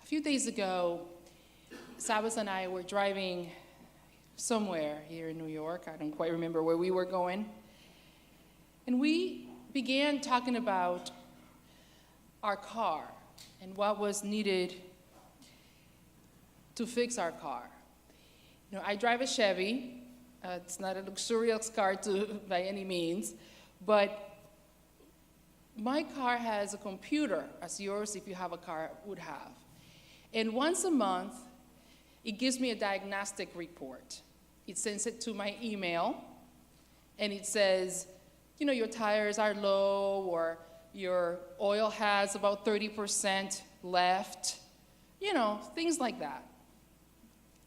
A few days ago, Sabas and I were driving somewhere here in New York. I don't quite remember where we were going. And we began talking about our car and what was needed to fix our car. You know, I drive a Chevy. It's not a luxurious car by any means, but my car has a computer, as yours, if you have a car, would have. And once a month, it gives me a diagnostic report. It sends it to my email, and it says, you know, your tires are low, or your oil has about 30% left, you know, things like that.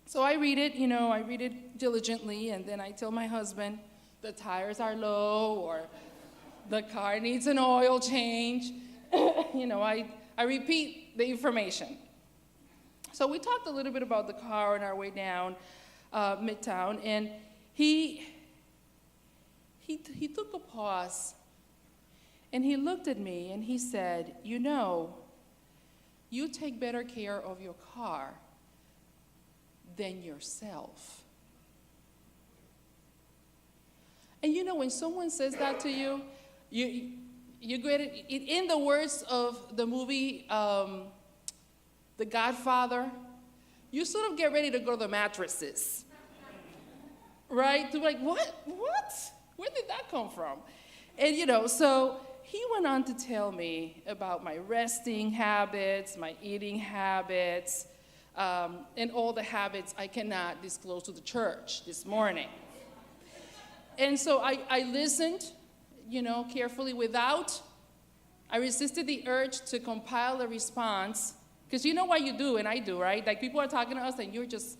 So I read it, diligently, and then I tell my husband, the tires are low, or the car needs an oil change. I repeat the information. So we talked a little bit about the car on our way down Midtown, and he took a pause, and he looked at me, and he said, you know, you take better care of your car than yourself. And you know, when someone says that to you, you get it. In the words of the movie The Godfather, you sort of get ready to go to the mattresses, right? To be like, what? Where did that come from? And so he went on to tell me about my resting habits, my eating habits, and all the habits I cannot disclose to the church this morning. And so I listened, carefully I resisted the urge to compile a response, because you know what you do, and I do, right? Like, people are talking to us, and you're just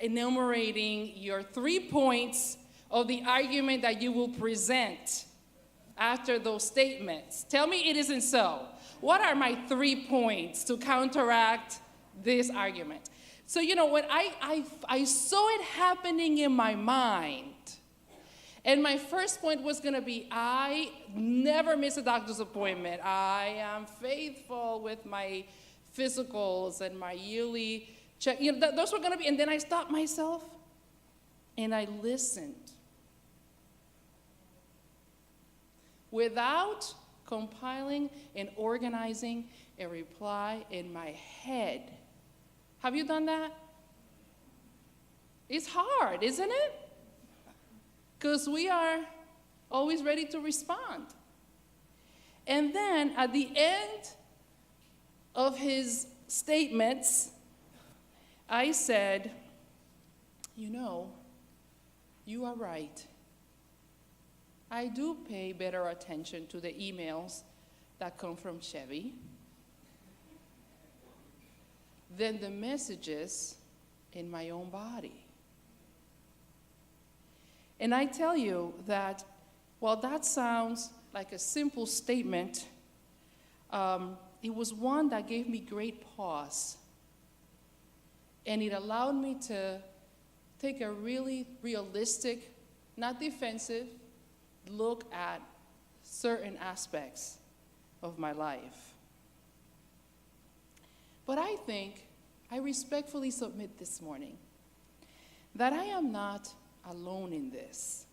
enumerating your 3 points of the argument that you will present after those statements. Tell me it isn't so. What are my 3 points to counteract this argument? So, when I saw it happening in my mind, and my first point was going to be, I never miss a doctor's appointment. I am faithful with my physicals and my yearly check. Those were going to be, and then I stopped myself, and I listened. Without compiling and organizing a reply in my head. Have you done that? It's hard, isn't it? Because we are always ready to respond. And then at the end of his statements, I said, you are right. I do pay better attention to the emails that come from Chevy than the messages in my own body. And I tell you that while that sounds like a simple statement, it was one that gave me great pause. And it allowed me to take a really realistic, not defensive, look at certain aspects of my life. But I respectfully submit this morning that I am not alone in this.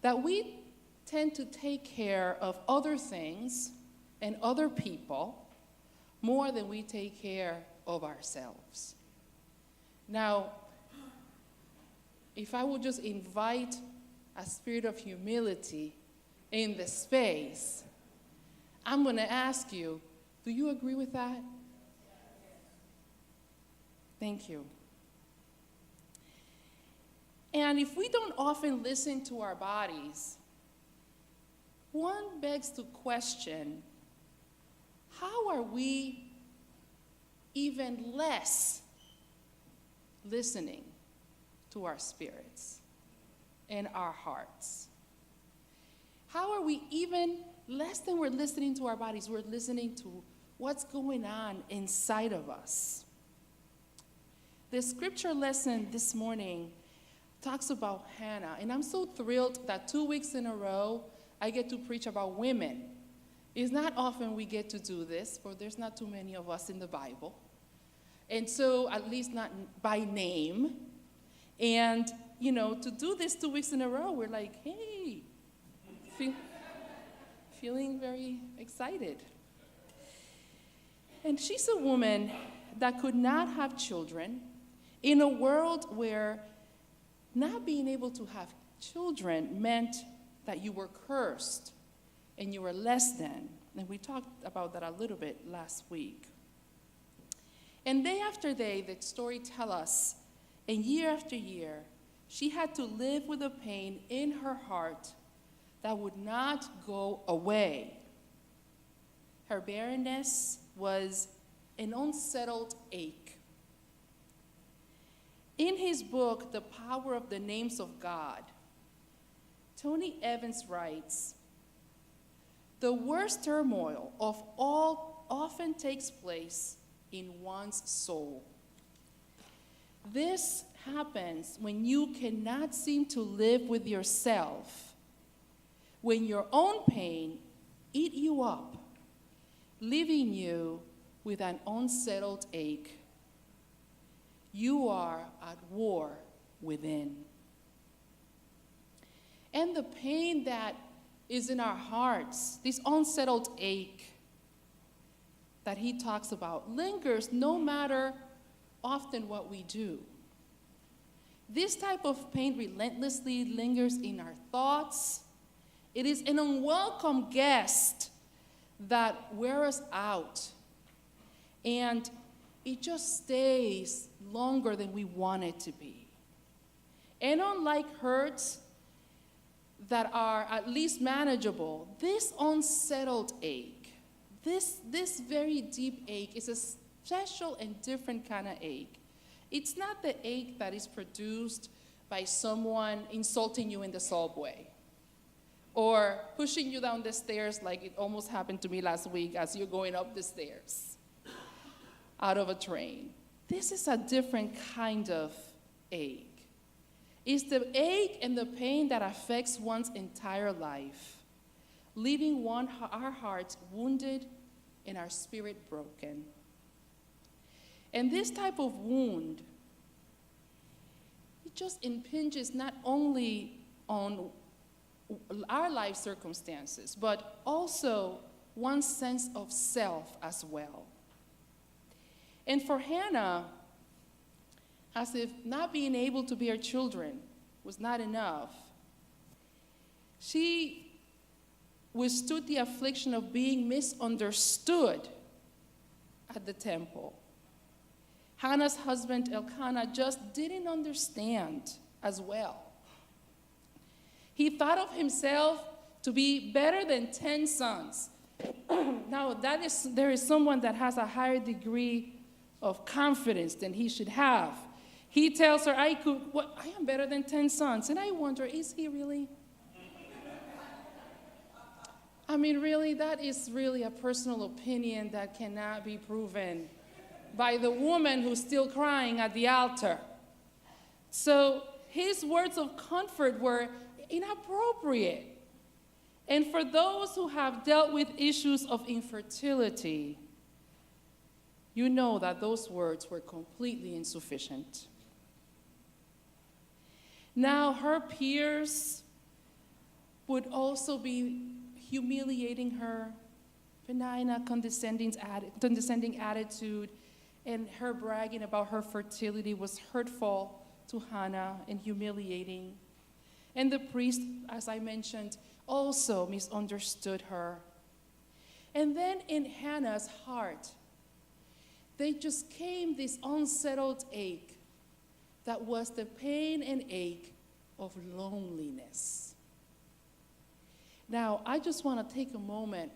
That we tend to take care of other things and other people more than we take care of ourselves. Now, if I would just invite a spirit of humility in the space, I'm going to ask you, do you agree with that? Thank you. And if we don't often listen to our bodies, one begs to question, how are we even less listening to our spirits and our hearts? How are we even less than we're listening to our bodies? We're listening to what's going on inside of us. The scripture lesson this morning talks about Hannah, and I'm so thrilled that 2 weeks in a row I get to preach about women, It's not often we get to do this, for there's not too many of us in the Bible. And so, at least not by name. And, to do this 2 weeks in a row, we're like, hey, feeling very excited. And she's a woman that could not have children in a world where not being able to have children meant that you were cursed and you were less than. And we talked about that a little bit last week. And day after day, the story tells us, and year after year, she had to live with a pain in her heart that would not go away. Her barrenness was an unsettled ache. In his book, The Power of the Names of God, Tony Evans writes, "The worst turmoil of all often takes place in one's soul. This happens when you cannot seem to live with yourself, when your own pain eats you up, leaving you with an unsettled ache. You are at war within." And the pain that is in our hearts, this unsettled ache that he talks about, lingers no matter often what we do. This type of pain relentlessly lingers in our thoughts. It is an unwelcome guest that wears us out, and it just stays longer than we want it to be. And unlike hurts that are at least manageable, this unsettled ache, this very deep ache, is a special and different kind of ache. It's not the ache that is produced by someone insulting you in the subway or pushing you down the stairs like it almost happened to me last week as you're going up the stairs out of a train. This is a different kind of ache. It's the ache and the pain that affects one's entire life, leaving our hearts wounded and our spirit broken. And this type of wound, it just impinges not only on our life circumstances, but also one's sense of self as well. And for Hannah, as if not being able to bear children was not enough, she withstood the affliction of being misunderstood at the temple. Hannah's husband, Elkanah, just didn't understand as well. He thought of himself to be better than 10 sons. Now, there is someone that has a higher degree of confidence than he should have. He tells her, I am better than 10 sons. And I wonder, is he really? I mean, really, that is really a personal opinion that cannot be proven by the woman who's still crying at the altar. So his words of comfort were inappropriate. And for those who have dealt with issues of infertility, you know that those words were completely insufficient. Now her peers would also be humiliating her, Penina, condescending attitude, and her bragging about her fertility was hurtful to Hannah and humiliating. And the priest, as I mentioned, also misunderstood her. And then in Hannah's heart, they just came this unsettled ache that was the pain and ache of loneliness. Now, I just want to take a moment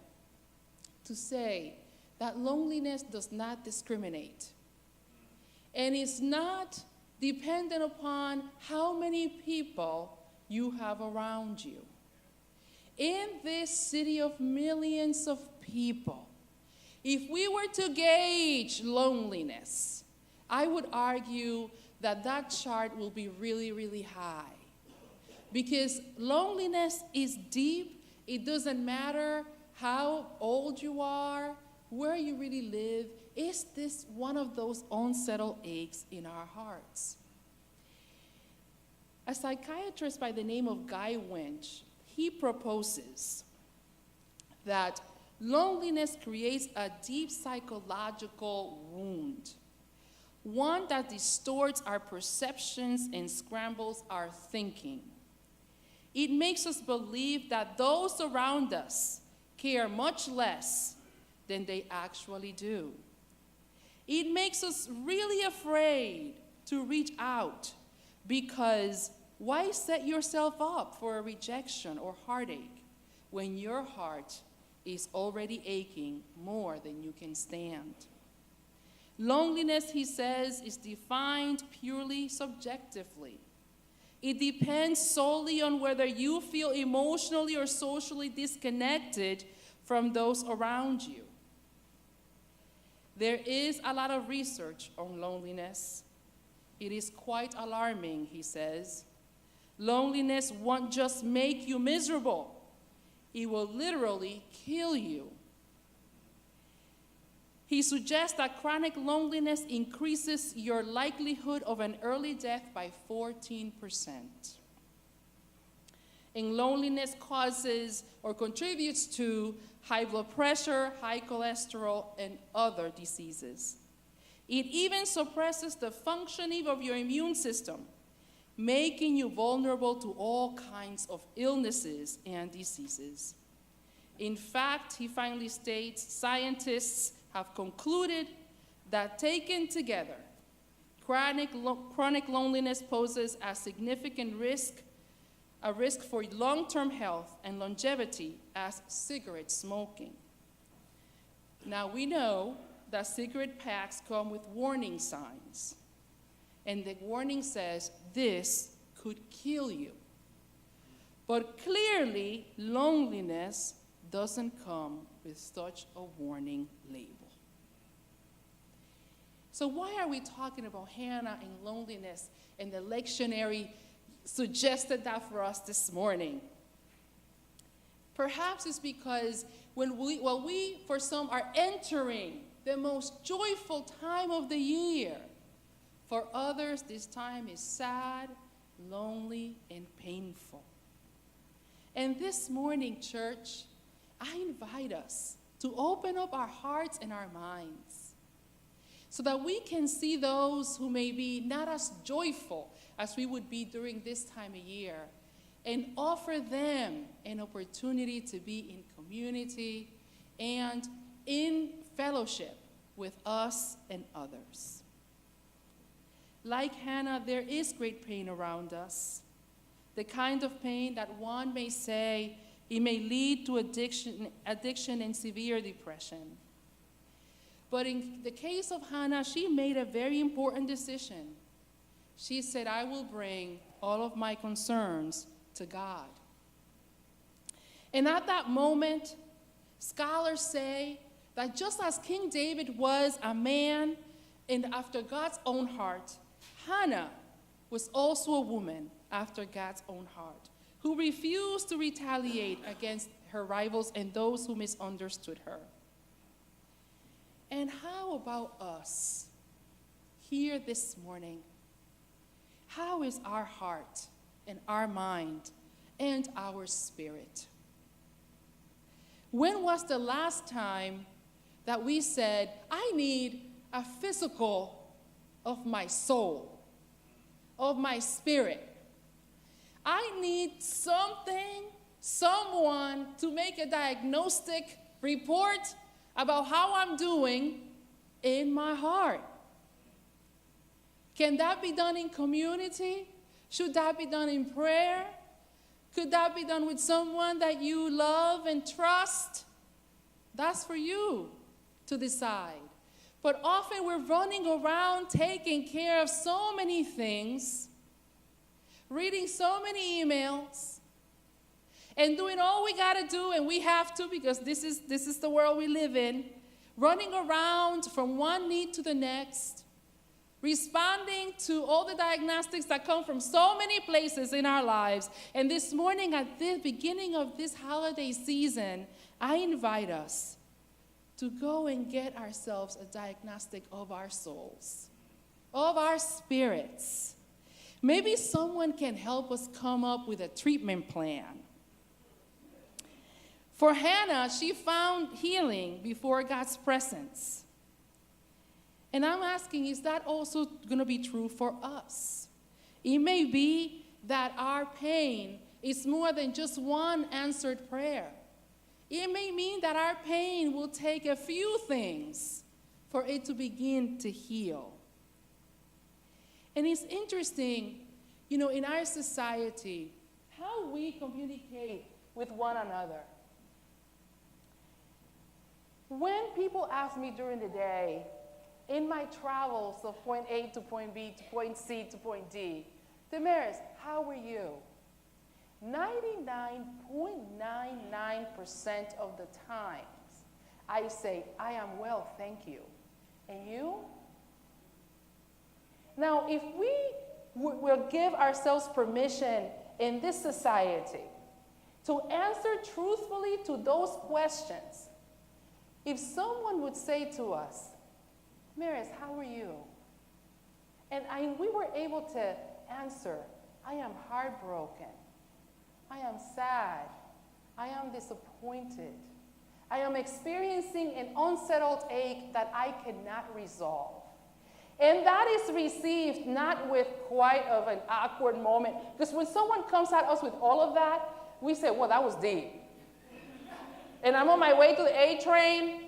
to say that loneliness does not discriminate. And it's not dependent upon how many people you have around you. In this city of millions of people, if we were to gauge loneliness, I would argue that that chart will be really, really high. Because loneliness is deep. It doesn't matter how old you are, where you really live, is this one of those unsettled aches in our hearts? A psychiatrist by the name of Guy Winch, he proposes that loneliness creates a deep psychological wound, one that distorts our perceptions and scrambles our thinking. It makes us believe that those around us care much less than they actually do. It makes us really afraid to reach out, because why set yourself up for a rejection or heartache when your heart is already aching more than you can stand? Loneliness, he says, is defined purely subjectively. It depends solely on whether you feel emotionally or socially disconnected from those around you. There is a lot of research on loneliness. It is quite alarming, he says. Loneliness won't just make you miserable. It will literally kill you. He suggests that chronic loneliness increases your likelihood of an early death by 14%. And loneliness causes or contributes to high blood pressure, high cholesterol, and other diseases. It even suppresses the functioning of your immune system, making you vulnerable to all kinds of illnesses and diseases. In fact, he finally states, scientists have concluded that taken together, chronic loneliness poses a significant risk for long-term health and longevity as cigarette smoking. Now, we know that cigarette packs come with warning signs, and the warning says, this could kill you. But clearly, loneliness doesn't come with such a warning label. So why are we talking about Hannah and loneliness, and the lectionary suggested that for us this morning? Perhaps it's because when we, for some, are entering the most joyful time of the year, for others, this time is sad, lonely, and painful. And this morning, church, I invite us to open up our hearts and our minds so that we can see those who may be not as joyful as we would be during this time of year, and offer them an opportunity to be in community and in fellowship with us and others. Like Hannah, there is great pain around us, the kind of pain that one may say it may lead to addiction and severe depression. But in the case of Hannah, she made a very important decision. She said, I will bring all of my concerns to God. And at that moment, scholars say that just as King David was a man and after God's own heart, Hannah was also a woman after God's own heart, who refused to retaliate against her rivals and those who misunderstood her. And how about us here this morning? How is our heart and our mind and our spirit? When was the last time that we said, I need a physical of my soul, of my spirit? I need something, someone to make a diagnostic report about how I'm doing in my heart. Can that be done in community? Should that be done in prayer? Could that be done with someone that you love and trust? That's for you to decide. But often we're running around taking care of so many things, reading so many emails, and doing all we got to do, and we have to because this is the world we live in, running around from one need to the next, responding to all the diagnostics that come from so many places in our lives. And this morning, at the beginning of this holiday season, I invite us to go and get ourselves a diagnostic of our souls, of our spirits. Maybe someone can help us come up with a treatment plan. For Hannah, she found healing before God's presence. And I'm asking, is that also going to be true for us? It may be that our pain is more than just one answered prayer. It may mean that our pain will take a few things for it to begin to heal. And it's interesting, in our society, how we communicate with one another. When people ask me during the day, in my travels of point A to point B to point C to point D, Damaris, how are you? 99.99% of the times, I say, I am well, thank you. And you? Now, if we will give ourselves permission in this society to answer truthfully to those questions, if someone would say to us, Damaris, how are you? And we were able to answer, I am heartbroken. I am sad. I am disappointed. I am experiencing an unsettled ache that I cannot resolve. And that is received not with quite of an awkward moment. Because when someone comes at us with all of that, we say, well, that was deep. And I'm on my way to the A train,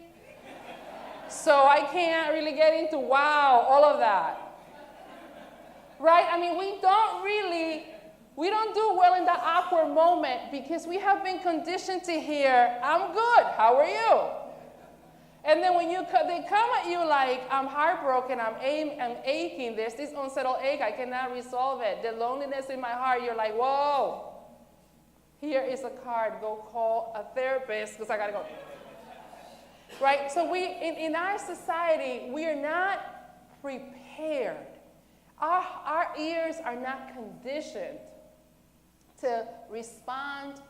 so I can't really get into, wow, all of that. Right? I mean, we don't do well in that awkward moment because we have been conditioned to hear, I'm good, how are you? And then when they come at you like, I'm heartbroken, I'm aching, there's this unsettled ache, I cannot resolve it. The loneliness in my heart, you're like, whoa, here is a card, go call a therapist because I got to go. Right? So in our society, we are not prepared. Our ears are not conditioned to respond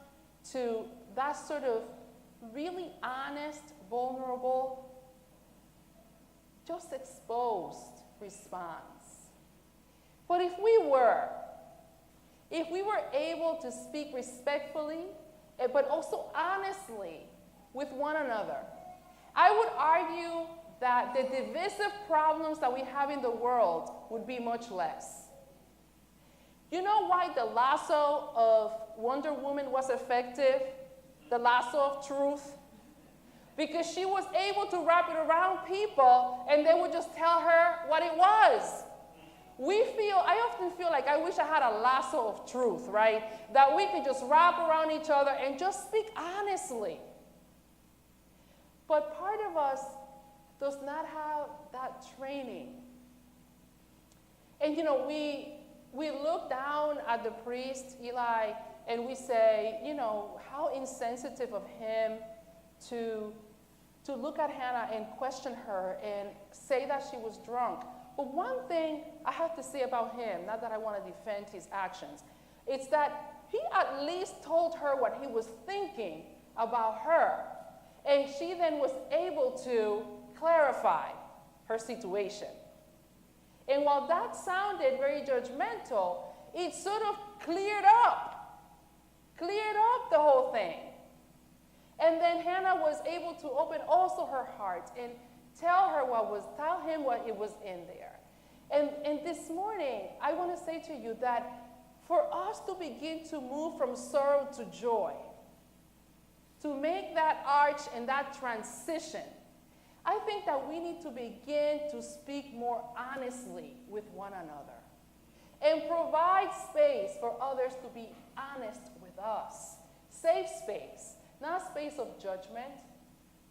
to that sort of really honest, vulnerable, just exposed response. But if we were able to speak respectfully, but also honestly with one another, I would argue that the divisive problems that we have in the world would be much less. You know why the lasso of Wonder Woman was effective? The lasso of truth? Because she was able to wrap it around people and they would just tell her what it was. I often feel like I wish I had a lasso of truth, right? That we could just wrap around each other and just speak honestly. But part of us does not have that training. And we look down at the priest, Eli, and we say, how insensitive of him to look at Hannah and question her and say that she was drunk. But one thing I have to say about him, not that I want to defend his actions, it's that he at least told her what he was thinking about her. And she then was able to clarify her situation. And while that sounded very judgmental, it sort of cleared up the whole thing. And then Hannah was able to open also her heart and tell him what it was in there. And this morning, I want to say to you that for us to begin to move from sorrow to joy, to make that arch and that transition, I think that we need to begin to speak more honestly with one another and provide space for others to be honest with us. Safe space, not space of judgment,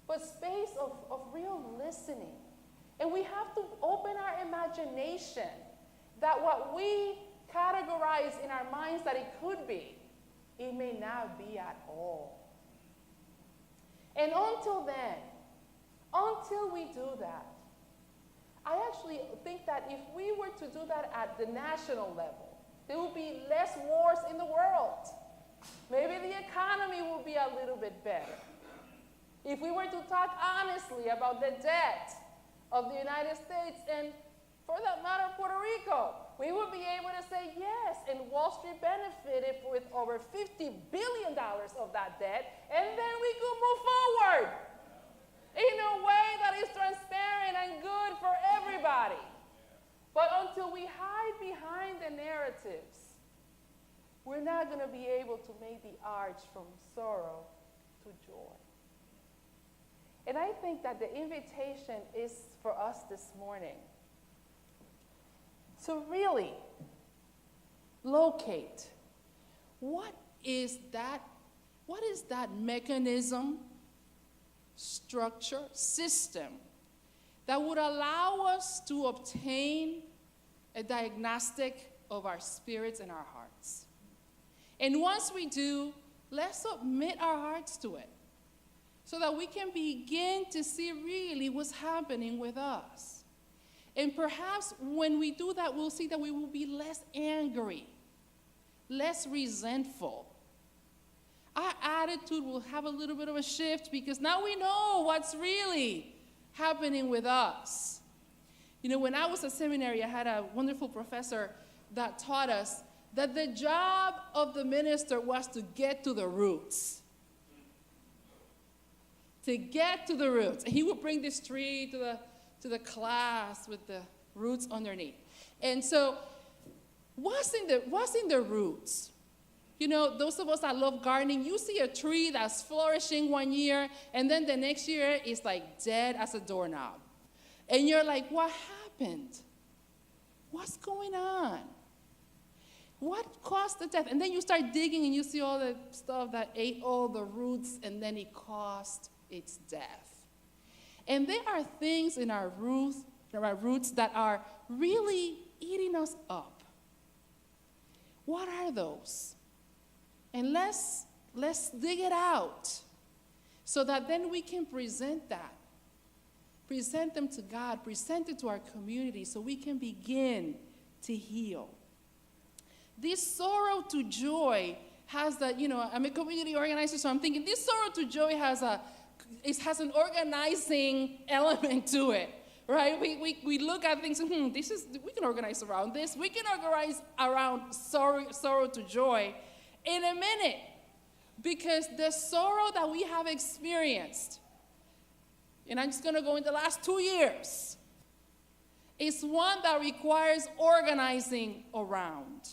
but space of real listening. And we have to open our imagination that what we categorize in our minds that it could be, it may not be at all. And until then, until we do that, I actually think that if we were to do that at the national level, there will be less wars in the world. Maybe the economy will be a little bit better. If we were to talk honestly about the debt of the United States and, for that matter, Puerto Rico, we would be able to say yes, and Wall Street benefited with over $50 billion of that debt, and then we could move forward in a way that is transparent and good for everybody. But until we hide behind the narratives, we're not going to be able to make the arch from sorrow to joy. And I think that the invitation is for us this morning to really locate what is that mechanism, structure, system that would allow us to obtain a diagnostic of our spirits and our hearts. And once we do, let's submit our hearts to it so that we can begin to see really what's happening with us. And perhaps when we do that, we'll see that we will be less angry, less resentful. Our attitude will have a little bit of a shift because now we know what's really happening with us. You know, when I was at seminary, I had a wonderful professor that taught us that the job of the minister was to get to the roots. To get to the roots. And he would bring this tree to the class with the roots underneath. And so, what's in the roots? You know, those of us that love gardening, you see a tree that's flourishing one year, and then the next year it's like dead as a doorknob. And you're like, what happened? What's going on? What caused the death? And then you start digging and you see all the stuff that ate all the roots, and then it caused its death. And there are things in our roots that are really eating us up. What are those? And let's dig it out so that then we can present that. Present them to God, present it to our community so we can begin to heal. This sorrow to joy has that, you know, I'm a community organizer, so I'm thinking this sorrow to joy has an organizing element to it, right? We look at things and we can organize around this. We can organize around sorrow to joy in a minute, because the sorrow that we have experienced, and I'm just going to go in the last 2 years, is one that requires organizing around.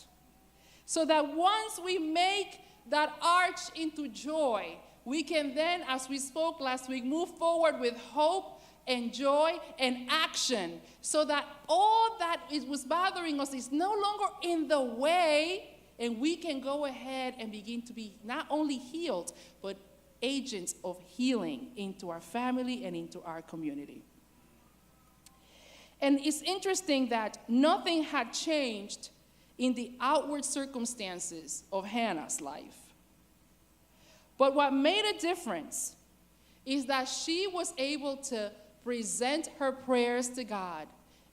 So that once we make that arch into joy, we can then, as we spoke last week, move forward with hope and joy and action, so that all that was bothering us is no longer in the way, and we can go ahead and begin to be not only healed, but agents of healing into our family and into our community. And it's interesting that nothing had changed in the outward circumstances of Hannah's life. But what made a difference is that she was able to present her prayers to God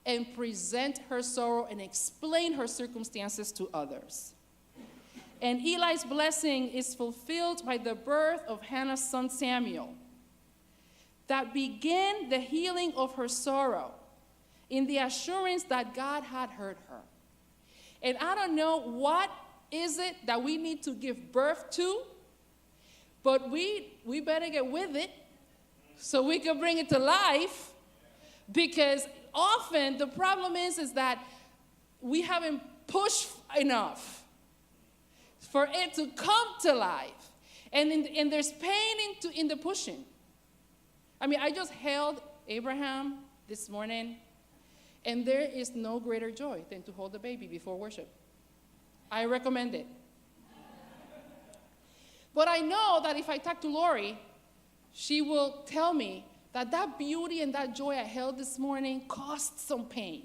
and present her sorrow and explain her circumstances to others. And Eli's blessing is fulfilled by the birth of Hannah's son Samuel, that began the healing of her sorrow in the assurance that God had heard her. And I don't know what is it that we need to give birth to, but we better get with it so we can bring it to life, because often the problem is that we haven't pushed enough for it to come to life. And there's pain in the pushing. I mean, I just held Abraham this morning, and there is no greater joy than to hold a baby before worship. I recommend it. But I know that if I talk to Lori, she will tell me that beauty and that joy I held this morning cost some pain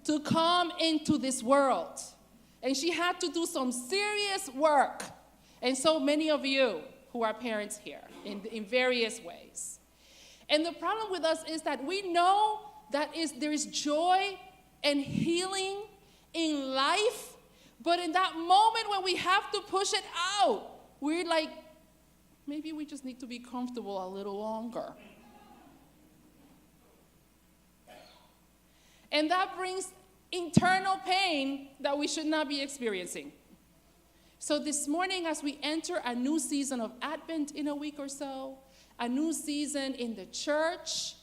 to come into this world. And she had to do some serious work. And so many of you who are parents here in various ways. And the problem with us is that we know that there is joy and healing in life, but in that moment when we have to push it out, we're like, Maybe we just need to be comfortable a little longer. And that brings internal pain that we should not be experiencing. So this morning, as we enter a new season of Advent in a week or so, a new season in the church,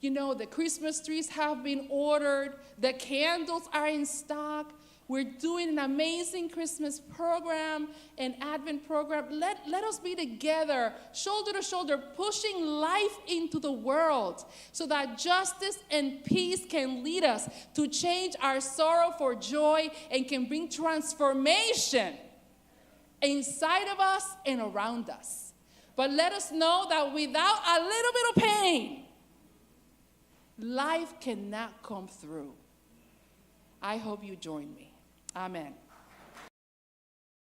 you know, the Christmas trees have been ordered, the candles are in stock, we're doing an amazing Christmas program, an Advent program. Let us be together, shoulder to shoulder, pushing life into the world so that justice and peace can lead us to change our sorrow for joy and can bring transformation inside of us and around us. But let us know that without a little bit of pain, life cannot come through. I hope you join me. Amen.